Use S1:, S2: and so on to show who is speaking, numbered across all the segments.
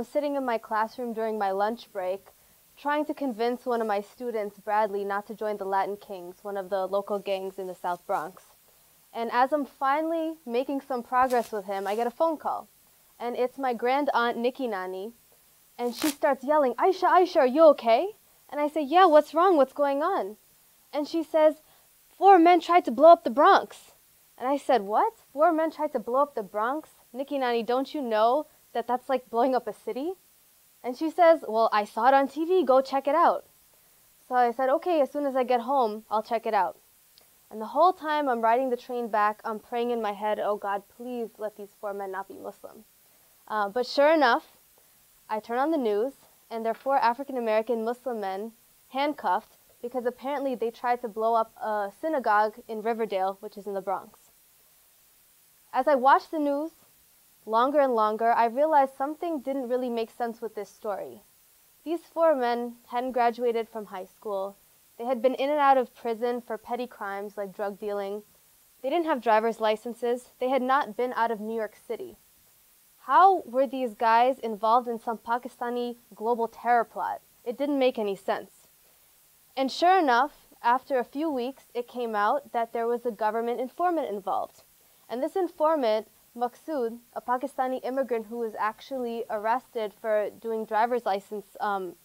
S1: I'm sitting in my classroom during my lunch break, trying to convince one of my students, Bradley, not to join the Latin Kings, one of the local gangs in the South Bronx. And as I'm finally making some progress with him, I get a phone call. And it's my grand aunt, Nikki Nani, and she starts yelling, Ayesha, Ayesha, are you okay? And I say, yeah, what's wrong? What's going on? And she says, 4 men tried to blow up the Bronx. And I said, what? 4 men tried to blow up the Bronx? Nikki Nani, don't you know that that's like blowing up a city? And she says, well, I saw it on TV, go check it out. So I said, okay, as soon as I get home, I'll check it out. And the whole time I'm riding the train back, I'm praying in my head, oh God, please let these 4 men not be Muslim. But sure enough, I turn on the news, and there are 4 African-American Muslim men handcuffed because apparently they tried to blow up a synagogue in Riverdale, which is in the Bronx. As I watched the news longer and longer, I realized something didn't really make sense with this story. These 4 men hadn't graduated from high school. They had been in and out of prison for petty crimes like drug dealing. They didn't have driver's licenses. They had not been out of New York City. How were these guys involved in some Pakistani global terror plot? It didn't make any sense. And sure enough, after a few weeks, it came out that there was a government informant involved. And this informant, Maqsood, a Pakistani immigrant who was actually arrested for doing driver's license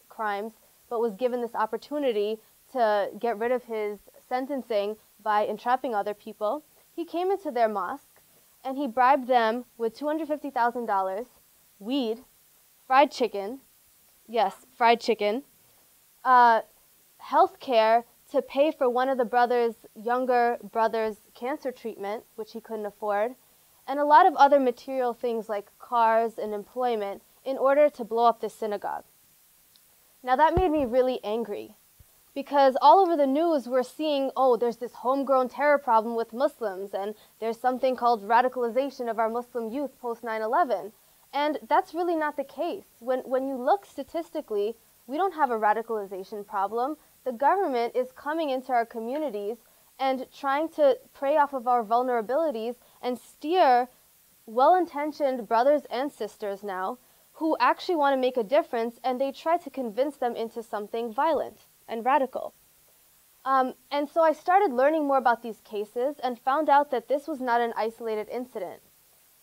S1: crimes, but was given this opportunity to get rid of his sentencing by entrapping other people, he came into their mosque and he bribed them with $250,000, weed, fried chicken, yes, fried chicken, health care to pay for one of the younger brother's cancer treatment, which he couldn't afford, and a lot of other material things like cars and employment in order to blow up the synagogue. Now that made me really angry because all over the news we're seeing, oh, there's this homegrown terror problem with Muslims and there's something called radicalization of our Muslim youth post 9/11. And that's really not the case. When you look statistically, we don't have a radicalization problem. The government is coming into our communities and trying to prey off of our vulnerabilities and steer well-intentioned brothers and sisters now who actually want to make a difference, and they try to convince them into something violent and radical. And so I started learning more about these cases and found out that this was not an isolated incident.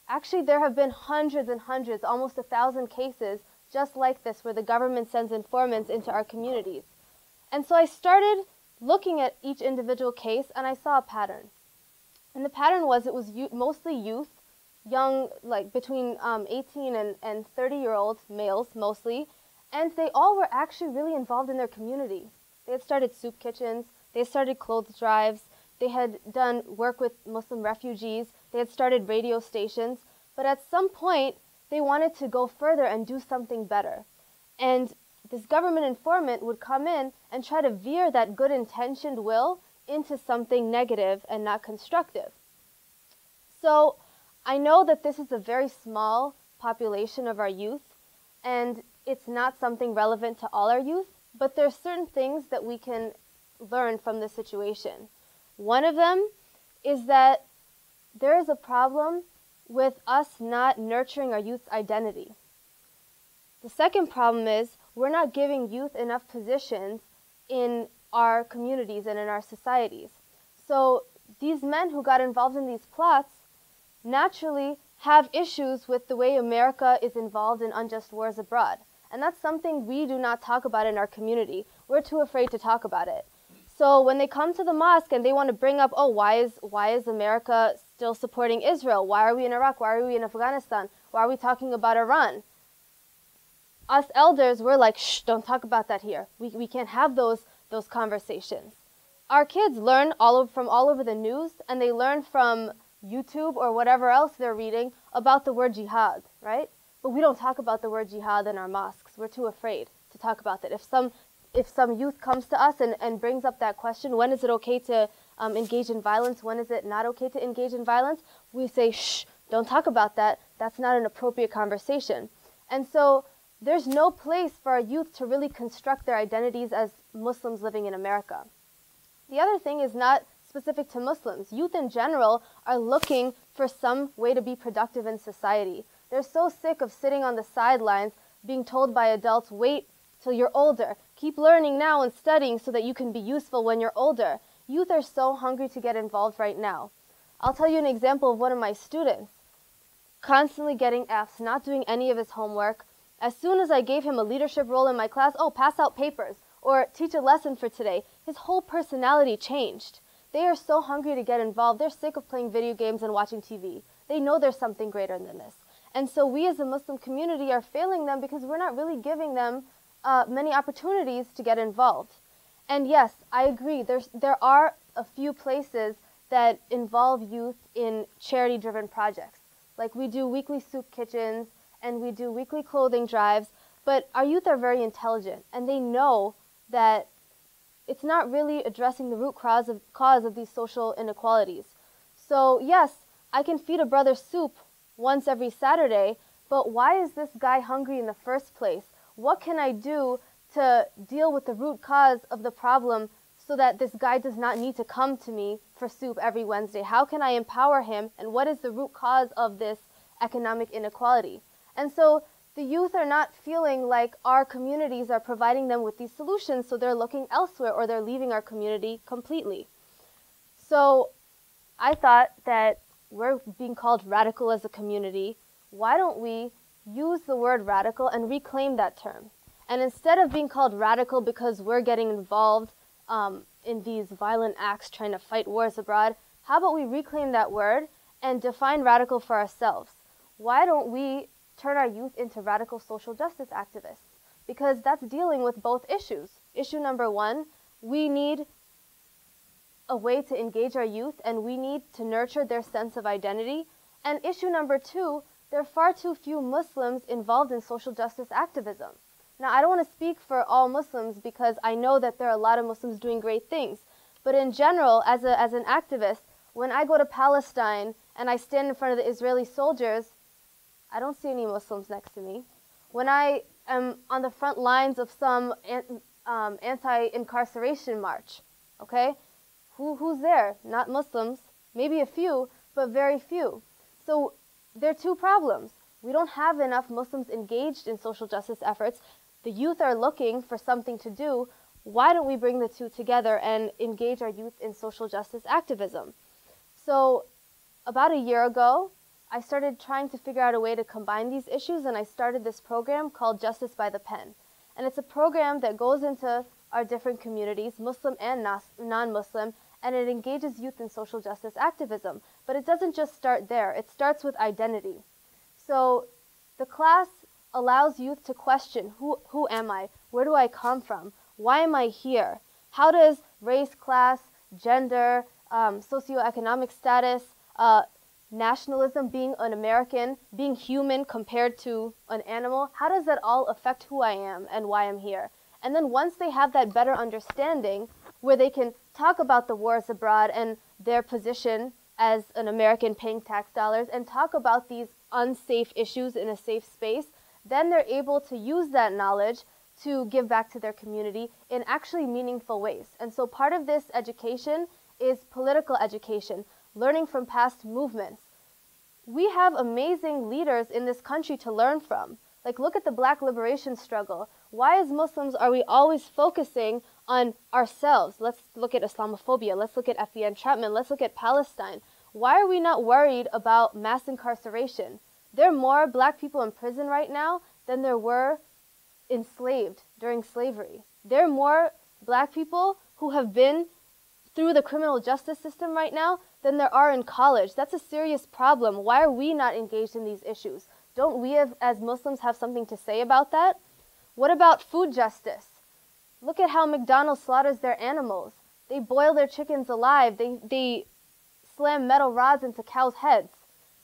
S1: Actually, there have been hundreds and hundreds, almost 1,000 cases just like this where the government sends informants into our communities. And so I started looking at each individual case and I saw a pattern. And the pattern was it was mostly youth, young, like between 18 and 30-year-old males mostly, and they all were actually really involved in their community. They had started soup kitchens, they had started clothes drives, they had done work with Muslim refugees, they had started radio stations, but at some point they wanted to go further and do something better. And this government informant would come in and try to veer that good-intentioned will into something negative and not constructive. So I know that this is a very small population of our youth, and it's not something relevant to all our youth, but there are certain things that we can learn from this situation. One of them is that there is a problem with us not nurturing our youth's identity. The second problem is we're not giving youth enough positions in our communities and in our societies. So these men who got involved in these plots naturally have issues with the way America is involved in unjust wars abroad. And that's something we do not talk about in our community. We're too afraid to talk about it. So when they come to the mosque and they want to bring up, oh, why is America still supporting Israel? Why are we in Iraq? Why are we in Afghanistan? Why are we talking about Iran? Us elders, we're like, shh, don't talk about that here. We can't have those conversations. Our kids learn from all over the news, and they learn from YouTube or whatever else they're reading about the word jihad, right? But we don't talk about the word jihad in our mosques. We're too afraid to talk about that. If some youth comes to us and brings up that question, when is it okay to engage in violence? When is it not okay to engage in violence? We say, shh, don't talk about that. That's not an appropriate conversation. And so there's no place for our youth to really construct their identities as Muslims living in America. The other thing is not specific to Muslims. Youth in general are looking for some way to be productive in society. They're so sick of sitting on the sidelines being told by adults, wait till you're older. Keep learning now and studying so that you can be useful when you're older. Youth are so hungry to get involved right now. I'll tell you an example of one of my students. Constantly getting Fs, not doing any of his homework. As soon as I gave him a leadership role in my class, oh, pass out papers or teach a lesson for today, his whole personality changed. They are so hungry to get involved. They're sick of playing video games and watching TV. They know there's something greater than this. And so we as a Muslim community are failing them because we're not really giving them many opportunities to get involved. And yes, I agree, there are a few places that involve youth in charity-driven projects. Like we do weekly soup kitchens and we do weekly clothing drives, but our youth are very intelligent and they know that it's not really addressing the root cause of these social inequalities. So yes, I can feed a brother soup once every Saturday, but why is this guy hungry in the first place? What can I do to deal with the root cause of the problem so that this guy does not need to come to me for soup every Wednesday? How can I empower him? And what is the root cause of this economic inequality? And so the youth are not feeling like our communities are providing them with these solutions, so they're looking elsewhere or they're leaving our community completely. So I thought that we're being called radical as a community. Why don't we use the word radical and reclaim that term? And instead of being called radical because we're getting involved in these violent acts trying to fight wars abroad, how about we reclaim that word and define radical for ourselves? Why don't we turn our youth into radical social justice activists? Because that's dealing with both issues. Issue number one, we need a way to engage our youth and we need to nurture their sense of identity. And issue number two, there are far too few Muslims involved in social justice activism. Now, I don't want to speak for all Muslims because I know that there are a lot of Muslims doing great things. But in general, as an activist, when I go to Palestine and I stand in front of the Israeli soldiers, I don't see any Muslims next to me. When I am on the front lines of some anti-incarceration march, okay, who's there? Not Muslims, maybe a few, but very few. So there are two problems. We don't have enough Muslims engaged in social justice efforts. The youth are looking for something to do. Why don't we bring the two together and engage our youth in social justice activism? So about a year ago, I started trying to figure out a way to combine these issues, and I started this program called Justice by the Pen. And it's a program that goes into our different communities, Muslim and non-Muslim, and it engages youth in social justice activism. But it doesn't just start there. It starts with identity. So the class allows youth to question, who am I? Where do I come from? Why am I here? How does race, class, gender, socioeconomic status, nationalism, being an American, being human compared to an animal, how does that all affect who I am and why I'm here? And then once they have that better understanding, where they can talk about the wars abroad and their position as an American paying tax dollars and talk about these unsafe issues in a safe space, then they're able to use that knowledge to give back to their community in actually meaningful ways. And so part of this education is political education, learning from past movements. We have amazing leaders in this country to learn from. Like, look at the Black liberation struggle. Why as Muslims are we always focusing on ourselves? Let's look at Islamophobia. Let's look at FBA entrapment. Let's look at Palestine. Why are we not worried about mass incarceration? There are more Black people in prison right now than there were enslaved during slavery. There are more Black people who have been through the criminal justice system right now than there are in college. That's a serious problem. Why are we not engaged in these issues? Don't we as Muslims have something to say about that? What about food justice? Look at how McDonald's slaughters their animals. They boil their chickens alive. They slam metal rods into cows' heads.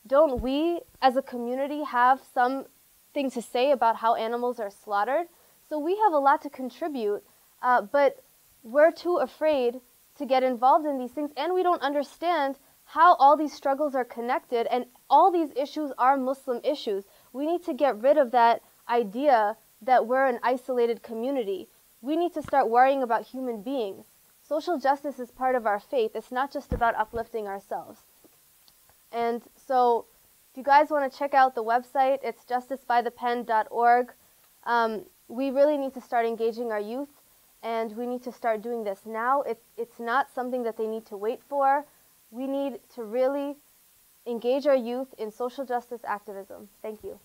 S1: Don't we as a community have something to say about how animals are slaughtered? So we have a lot to contribute, but we're too afraid to get involved in these things, and we don't understand how all these struggles are connected, and all these issues are Muslim issues. We need to get rid of that idea that we're an isolated community. We need to start worrying about human beings. Social justice is part of our faith. It's not just about uplifting ourselves. And so if you guys want to check out the website, it's justicebythepen.org. We really need to start engaging our youth, and we need to start doing this now. It's not something that they need to wait for. We need to really engage our youth in social justice activism. Thank you.